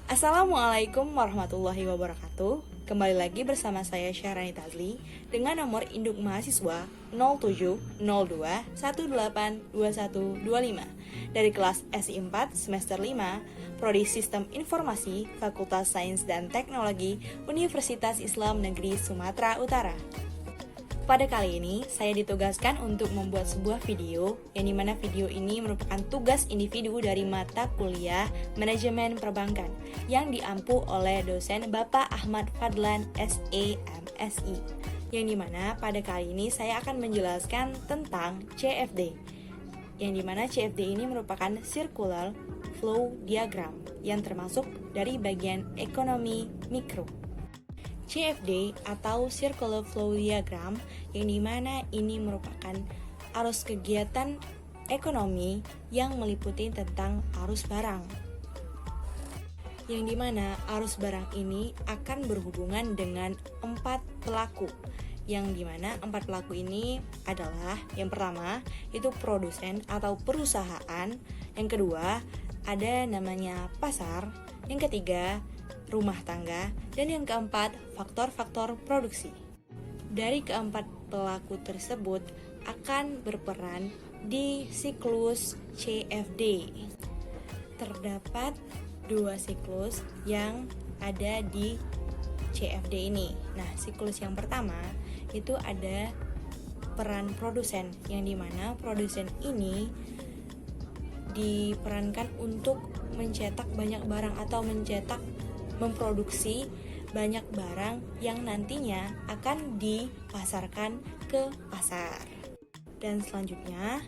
Assalamualaikum warahmatullahi wabarakatuh. Kembali lagi bersama saya Syahrani Tazli dengan nomor induk mahasiswa 0702182125 dari kelas SI 4 semester 5 Prodi Sistem Informasi Fakultas Sains dan Teknologi Universitas Islam Negeri Sumatera Utara. Pada kali ini, saya ditugaskan untuk membuat sebuah video, yang dimana video ini merupakan tugas individu dari mata kuliah Manajemen Perbankan, yang diampu oleh dosen Bapak Ahmad Fadlan SEMSI. Yang dimana pada kali ini saya akan menjelaskan tentang CFD, yang dimana CFD ini merupakan Circular Flow Diagram, yang termasuk dari bagian ekonomi mikro. CFD atau Circular Flow Diagram, yang dimana ini merupakan arus kegiatan ekonomi yang meliputi tentang arus barang, yang dimana arus barang ini akan berhubungan dengan 4 pelaku, yang dimana 4 pelaku ini adalah yang pertama itu produsen atau perusahaan, yang kedua ada namanya pasar, yang ketiga rumah tangga, dan yang keempat faktor-faktor produksi. Dari keempat pelaku tersebut akan berperan di siklus CFD. Terdapat 2 siklus yang ada di CFD ini. Nah, siklus yang pertama itu ada peran produsen, yang dimana produsen ini diperankan untuk mencetak banyak barang atau memproduksi banyak barang yang nantinya akan dipasarkan ke pasar. Dan selanjutnya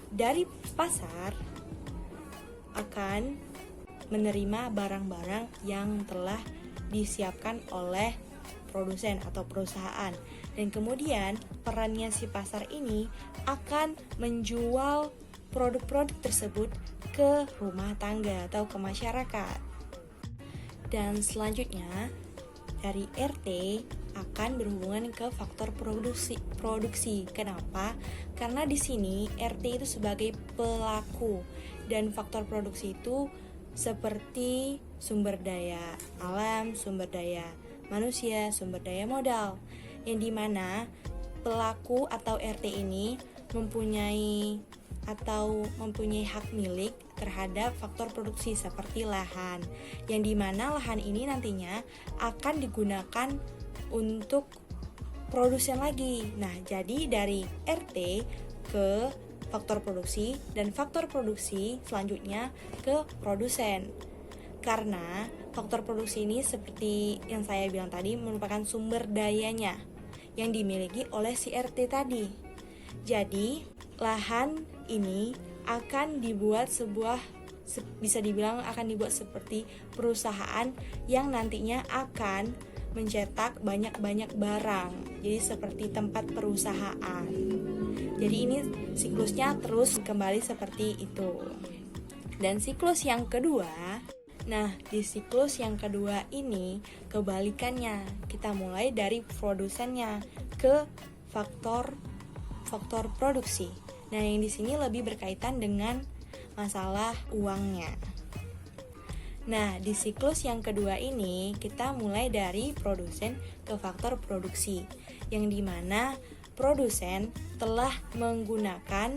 dari pasar akan menerima barang-barang yang telah disiapkan oleh produsen atau perusahaan, dan kemudian perannya si pasar ini akan menjual produk-produk tersebut ke rumah tangga atau ke masyarakat. Dan selanjutnya dari RT akan berhubungan ke faktor produksi. Kenapa? Karena di sini RT itu sebagai pelaku, dan faktor produksi itu seperti sumber daya alam, sumber daya manusia, sumber daya modal, yang dimana pelaku atau RT ini mempunyai hak milik terhadap faktor produksi seperti lahan, yang dimana lahan ini nantinya akan digunakan untuk produsen lagi. Nah, jadi dari RT ke faktor produksi, dan faktor produksi selanjutnya ke produsen. Karena faktor produksi ini seperti yang saya bilang tadi merupakan sumber dayanya yang dimiliki oleh si RT tadi. Jadi lahan ini akan dibuat bisa dibilang akan dibuat seperti perusahaan yang nantinya akan mencetak banyak-banyak barang. Jadi seperti tempat perusahaan. Jadi ini siklusnya terus kembali seperti itu. Dan siklus yang kedua, nah di siklus yang kedua ini kebalikannya. Kita mulai dari produsennya ke faktor produksi. Nah, yang di sini lebih berkaitan dengan masalah uangnya. Nah, di siklus yang kedua ini kita mulai dari produsen ke faktor produksi, yang dimana produsen telah menggunakan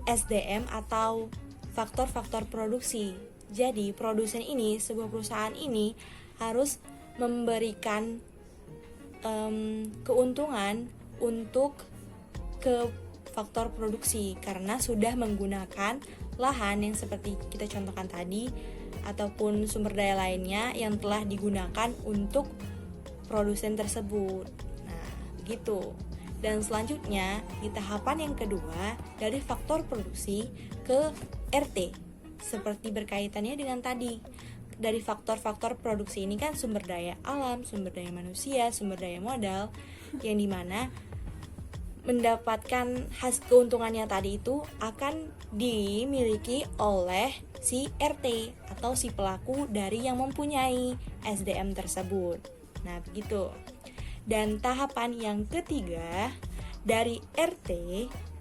SDM atau faktor-faktor produksi. Jadi, produsen ini, sebuah perusahaan ini harus memberikan keuntungan untuk ke faktor produksi karena sudah menggunakan lahan yang seperti kita contohkan tadi ataupun sumber daya lainnya yang telah digunakan untuk produsen tersebut. Nah, begitu. Dan selanjutnya di tahapan yang kedua dari faktor produksi ke RT. Seperti berkaitannya dengan tadi. Dari faktor-faktor produksi ini kan sumber daya alam, sumber daya manusia, sumber daya modal, yang dimana mendapatkan keuntungannya tadi itu akan dimiliki oleh si RT atau si pelaku dari yang mempunyai SDM tersebut. Nah, begitu. Dan tahapan yang ketiga dari RT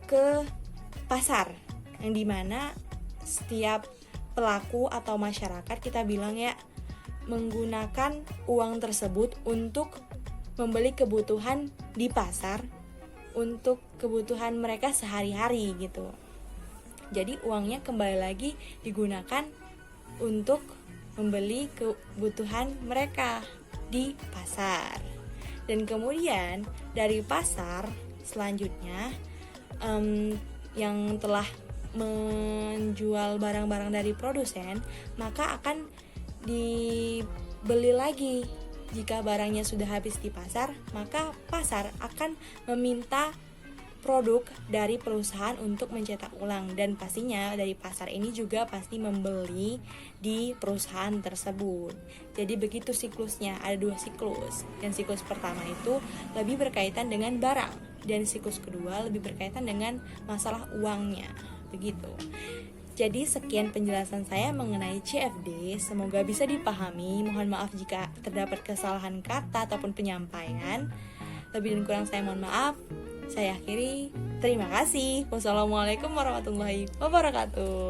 ke pasar, yang dimana setiap pelaku atau masyarakat kita bilang ya menggunakan uang tersebut untuk membeli kebutuhan di pasar, untuk kebutuhan mereka sehari-hari gitu. Jadi uangnya kembali lagi digunakan untuk membeli kebutuhan mereka di pasar. Dan kemudian dari pasar selanjutnya yang telah menjual barang-barang dari produsen, maka akan dibeli lagi. Jika barangnya sudah habis di pasar, maka pasar akan meminta produk dari perusahaan untuk mencetak ulang, dan pastinya dari pasar ini juga pasti membeli di perusahaan tersebut. Jadi begitu siklusnya, ada 2 siklus. Dan siklus pertama itu lebih berkaitan dengan barang, dan siklus kedua lebih berkaitan dengan masalah uangnya. Begitu. Jadi sekian penjelasan saya mengenai CFD, semoga bisa dipahami. Mohon maaf jika terdapat kesalahan kata ataupun penyampaian. Lebih dan kurang saya mohon maaf. Saya akhiri, terima kasih. Wassalamualaikum warahmatullahi wabarakatuh.